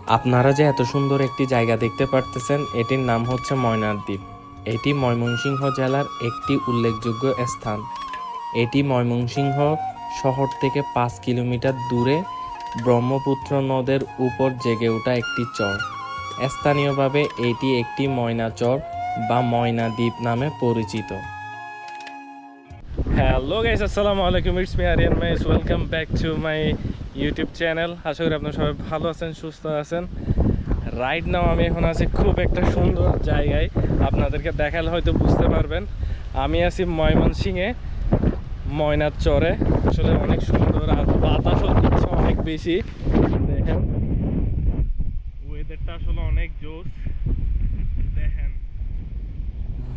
আপনারা যে এত সুন্দর একটি জায়গা দেখতে পারতেছেন, এটির নাম হচ্ছে ময়নার দ্বীপ। এটি ময়মনসিংহ জেলার একটি উল্লেখযোগ্য স্থান। এটি ময়মনসিংহ শহর থেকে 5 কিলোমিটার দূরে ব্রহ্মপুত্র নদের উপর জেগে ওঠা একটি চর। স্থানীয়ভাবে এটি একটি ময়না চর বা ময়না দ্বীপ নামে পরিচিত। হ্যালো গাইস, আসসালামু আলাইকুম। ইটস মি আরিয়ান মাইস। Welcome back to my YouTube channel. আশা করি আপনারা সবাই ভালো আছেন, সুস্থ আছেন। রাইট নাও আমি এখন আছি খুব একটা সুন্দর জায়গায়। আপনাদেরকে দেখালে হয়তো বুঝতে পারবেন। আমি আছি ময়মনসিংহে ময়নার চরে। আসলে অনেক সুন্দর, আর বাতাসও দিচ্ছে অনেক বেশি। দেখেন ওয়েদারটা আসলে অনেক জোস। দেখেন,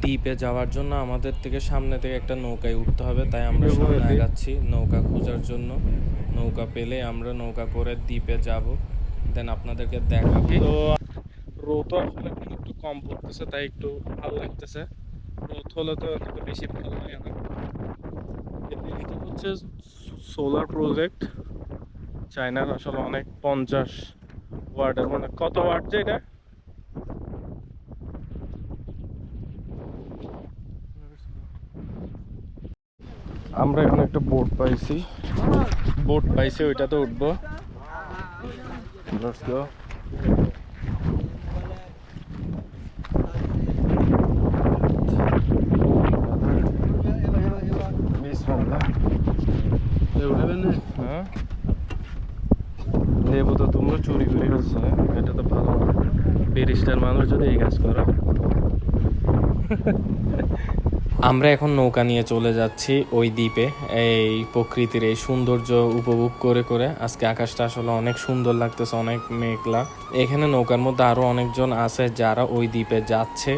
দ্বীপে যাওয়ার জন্য আমাদের থেকে সামনে থেকে একটা নৌকায় উঠতে হবে, তাই আমরা সামনে আগাচ্ছি নৌকা খোঁজার জন্য। নৌকা পেলে আমরা নৌকা করে দ্বীপে যাব, দেন আপনাদেরকে দেখাবো। তো রোদ আসলে এখন একটু কম পড়তেছে, তাই একটু ভালো লাগতেছে। রোদ হলে তো এত বেশি ভালো লাগে না। এটা হচ্ছে সোলার প্রজেক্ট চায়নার। আসলে অনেক 50 ওয়াটের, মানে কত ওয়াট যে এটা? আমরা এখন একটা বোট পাইছি, ওইটাতে উঠবো। Let's go. হ্যাঁ, লেবু তো তোমরা চুরি করে ফেলছো, এটা তো ভালো না। ব্যারিস্টার মানুষ যদি এই কাজ করো। আমরা এখন নৌকা নিয়ে চলে যাচ্ছি ওই দ্বীপে, এই প্রকৃতির এই সৌন্দর্য উপভোগ করে করে। আজকে আকাশটা আসলে অনেক সুন্দর লাগতেছে, অনেক মেঘলা। এখানে নৌকার মধ্যে আরো অনেকজন আছে যারা ওই দ্বীপে যাচ্ছে।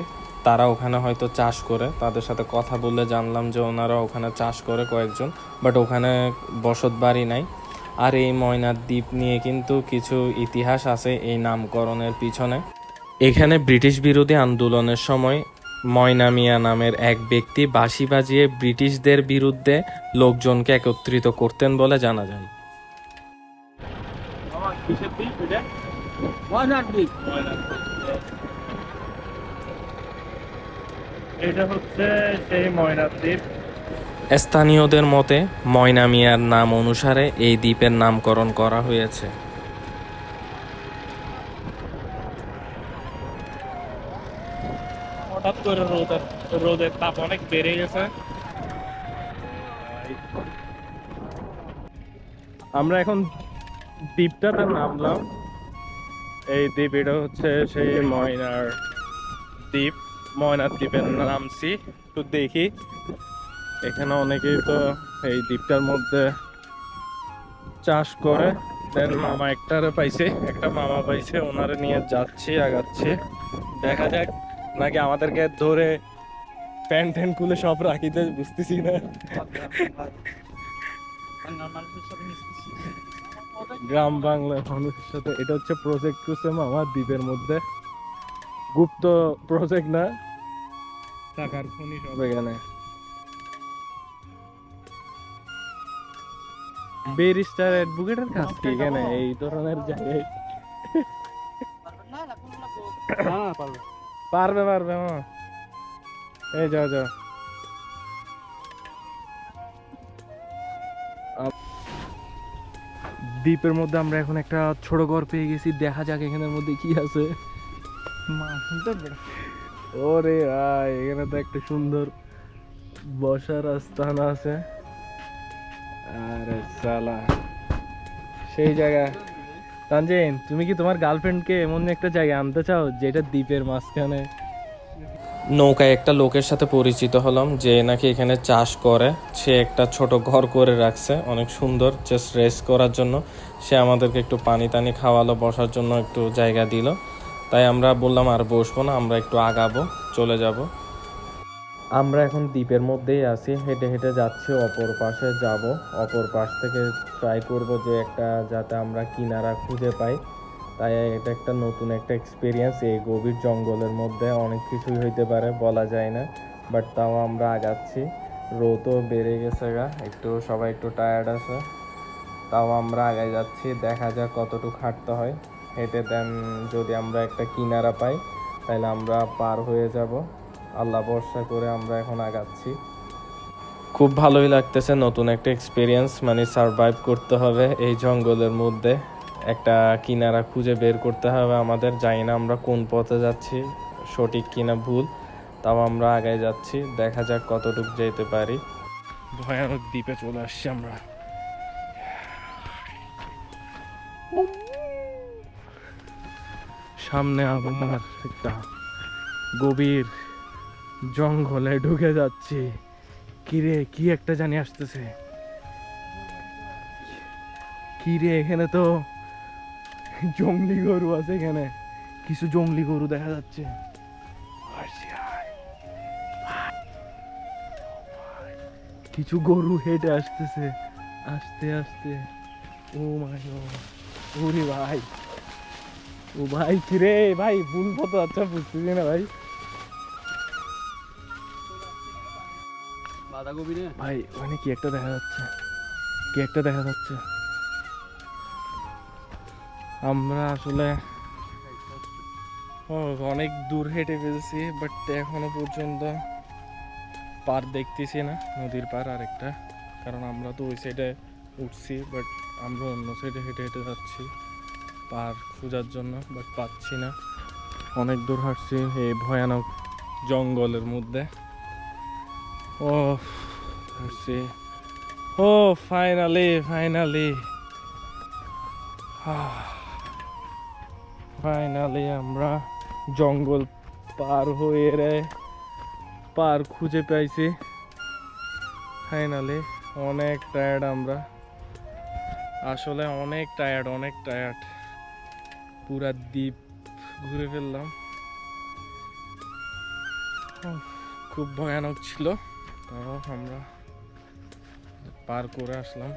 তারা ওখানে হয়তো চাষ করে। তাদের সাথে কথা বললে জানলাম যে ওনারা ওখানে চাষ করে কয়েকজন, বাট ওখানে বসত বাড়ি নাই। আর এই ময়নার দ্বীপ নিয়ে কিন্তু কিছু ইতিহাস আছে এই নামকরণের পিছনে। এখানে ব্রিটিশ বিরোধী আন্দোলনের সময় ময়না মিয়া নামের এক ব্যক্তি বাঁশি বাজিয়ে ব্রিটিশদের বিরুদ্ধে লোকজনকে একত্রিত করতেন বলে জানা যায়। এটা হচ্ছে সেই ময়নার দ্বীপ। স্থানীয়দের মতে ময়না মিয়ার নাম অনুসারে এই দ্বীপের নামকরণ করা হয়েছে। হঠাৎ করে রোদের তাপ অনেক বেড়ে গেছে। আমরা এখন দ্বীপটাতে নামলাম। এই দ্বীপ, এটা হচ্ছে সেই ময়নার দ্বীপ। ময়নার দ্বীপে নামছি, একটু দেখি। এখানে অনেকেই তো এই দ্বীপটার মধ্যে চাষ করে। দেন মামা একটা মামা পাইছে, ওনারে নিয়ে যাচ্ছি, আগাচ্ছি। দেখা যাক, নাকি আমাদেরকে ধরে প্যান্ট ট্যান্ট খুলে সব রাখিতে, বুঝতেছি না। গ্রাম বাংলার মানুষের সাথে। এটা হচ্ছে প্রজেক্ট করছে মামা দ্বীপের মধ্যে। গুপ্ত প্রজেক্ট না, টাকার খনি সব এখানে। ব্যারিস্টার অ্যাডভোকেটের কাজ কি এখানে এই ধরনের জায়গায়? পারবে পারবে হ্যাঁ। এই যাও যাও। দ্বীপের মধ্যে আমরা এখন একটা ছোট ঘর পেয়ে গেছি। দেখা যাক এখানের মধ্যে কি আছে। ওরে ভাই, এখানে তো একটা সুন্দর বসার স্থান আছে। আরে সালা, সেই জায়গা। তানজিন, তুমি কি তোমার গার্লফ্রেন্ডকে এমন একটা জায়গায় আনতে চাও যেটা দ্বীপের মাঝখানে? নৌকায় একটা লোকের সাথে পরিচিত হলাম যে নাকি এখানে চাষ করে। সে একটা ছোট ঘর করে রাখছে, অনেক সুন্দর, জাস্ট রেস্ট করার জন্য। সে আমাদেরকে একটু পানি টানি খাওয়ালো, বসার জন্য একটু জায়গা দিল। তাই আমরা বললাম আর বসবো না, আমরা একটু আগাবো, চলে যাব। আমরা এখন দ্বীপের মধ্যেই আছি, হেঁটে হেঁটে যাচ্ছি, অপর পাশে যাব। অপর পাশ থেকে ট্রাই করব যে একটা, যাতে আমরা কিনারা খুঁজে পাই। তাই এটা একটা নতুন একটা এক্সপিরিয়েন্স। এই গভীর জঙ্গলের মধ্যে অনেক কিছুই হইতে পারে, বলা যায় না। বাট তাও আমরা আগাচ্ছি। রোদও বেড়ে গেছে গা, একটু সবাই একটু টায়ার্ড আছে, তাও আমরা আগায় যাচ্ছি। দেখা যাক কতটুকু হাঁটতে হয়। হেঁটে দেন যদি আমরা একটা কিনারা পাই তাহলে আমরা পার হয়ে যাব। আল্লাহ ভরসা করে আমরা এখন আগাচ্ছি। খুব ভালোই লাগতেছে, নতুন একটা এক্সপিরিয়েন্স। মানে সারভাইভ করতে হবে এই জঙ্গলের মধ্যে, একটা কিনারা খুঁজে বের করতে হবে আমাদের। জানি না আমরা কোন পথে যাচ্ছি, সঠিক কিনা ভুল, তাও আমরা আগায় যাচ্ছি। দেখা যাক কতটুকু যেতে পারি। ভয়ানক দ্বীপে চলে আসছি আমরা। সামনে আবার একটা গভীর জঙ্গলে ঢুকে যাচ্ছি। কিরে কি একটা জানি আসতেছে। কিরে এখানে তো জঙ্গলি গরু আছে, এখানে কিছু জঙ্গলি গরু দেখা যাচ্ছে। কিছু গরু হেঁটে আসতেছে আস্তে আস্তে। ও মাই গড, ওরে ভাই, ও ভাই কিরে ভাই, ভুল পথ আচ্ছা বুঝতেছি না ভাই। ভাই ওখানে কি একটা দেখা যাচ্ছে, কি একটা দেখা যাচ্ছে। আমরা আসলে অনেক দূর হেঁটে ফেলছি, বাট এখনো পর্যন্ত পার দেখতেছি না, নদীর পার আরেকটা। কারণ আমরা তো ওই সাইডে উঠছি, বাট আমরা অন্য সাইডে হেঁটে হেঁটে যাচ্ছি পার খোঁজার জন্য, বাট পাচ্ছি না। অনেক দূর হাঁটছি এই ভয়ানক জঙ্গলের মধ্যে। ও হাঁটছি, ও ফাইনালি ফাইনালি ফাইনালি আমরা জঙ্গল পার হয়ে পার খুঁজে পাইছি ফাইনালি। অনেক টায়ার্ড আমরা, আসলে অনেক টায়ার্ড। পুরা দ্বীপ ঘুরে ফেললাম, খুব ভয়ানক ছিল। তাও আমরা পার করে আসলাম।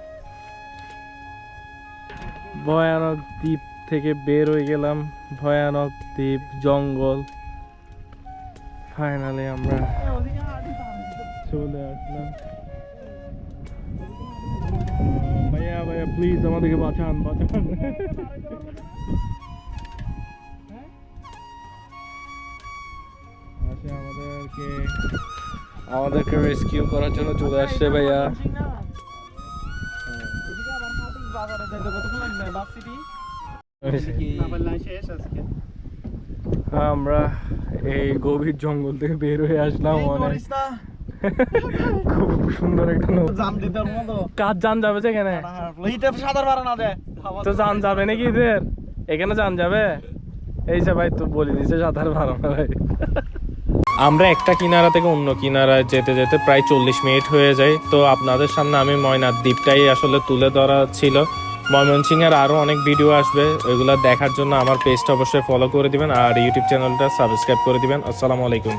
ভয়ানক দ্বীপ থেকে বের হয়ে গেলাম, ভয়ানক দ্বীপ জঙ্গল। ফাইনালি আমরা চলে আসলাম। ভাইয়া ভাইয়া প্লিজ আমাদেরকে বাঁচান। আচ্ছা আমাদেরকে রেস্কিউ করার জন্য চলে আসছে ভাইয়া। আমরা এই গভীর জঙ্গল থেকে বের হয়ে আসলাম। অনেক খুব সুন্দর একটা কাজ জান যাবে সেখানে, তো জান যাবে নাকি এদের এখানে জান যাবে? এই যে ভাই তো বলে দিছে সাঁতার পারো না ভাই। আমরা একটা কিনারা থেকে অন্য কিনারায় যেতে যেতে প্রায় 40 মিনিট হয়ে যায়। তো আপনাদের সামনে আমি ময়নার দ্বীপটাই আসলে তুলে ধরা ছিল। ময়মনসিংহের আরও অনেক ভিডিও আসবে, ওইগুলো দেখার জন্য আমার পেজটা অবশ্যই ফলো করে দিবেন আর ইউটিউব চ্যানেলটা সাবস্ক্রাইব করে দিবেন। আসসালামু আলাইকুম।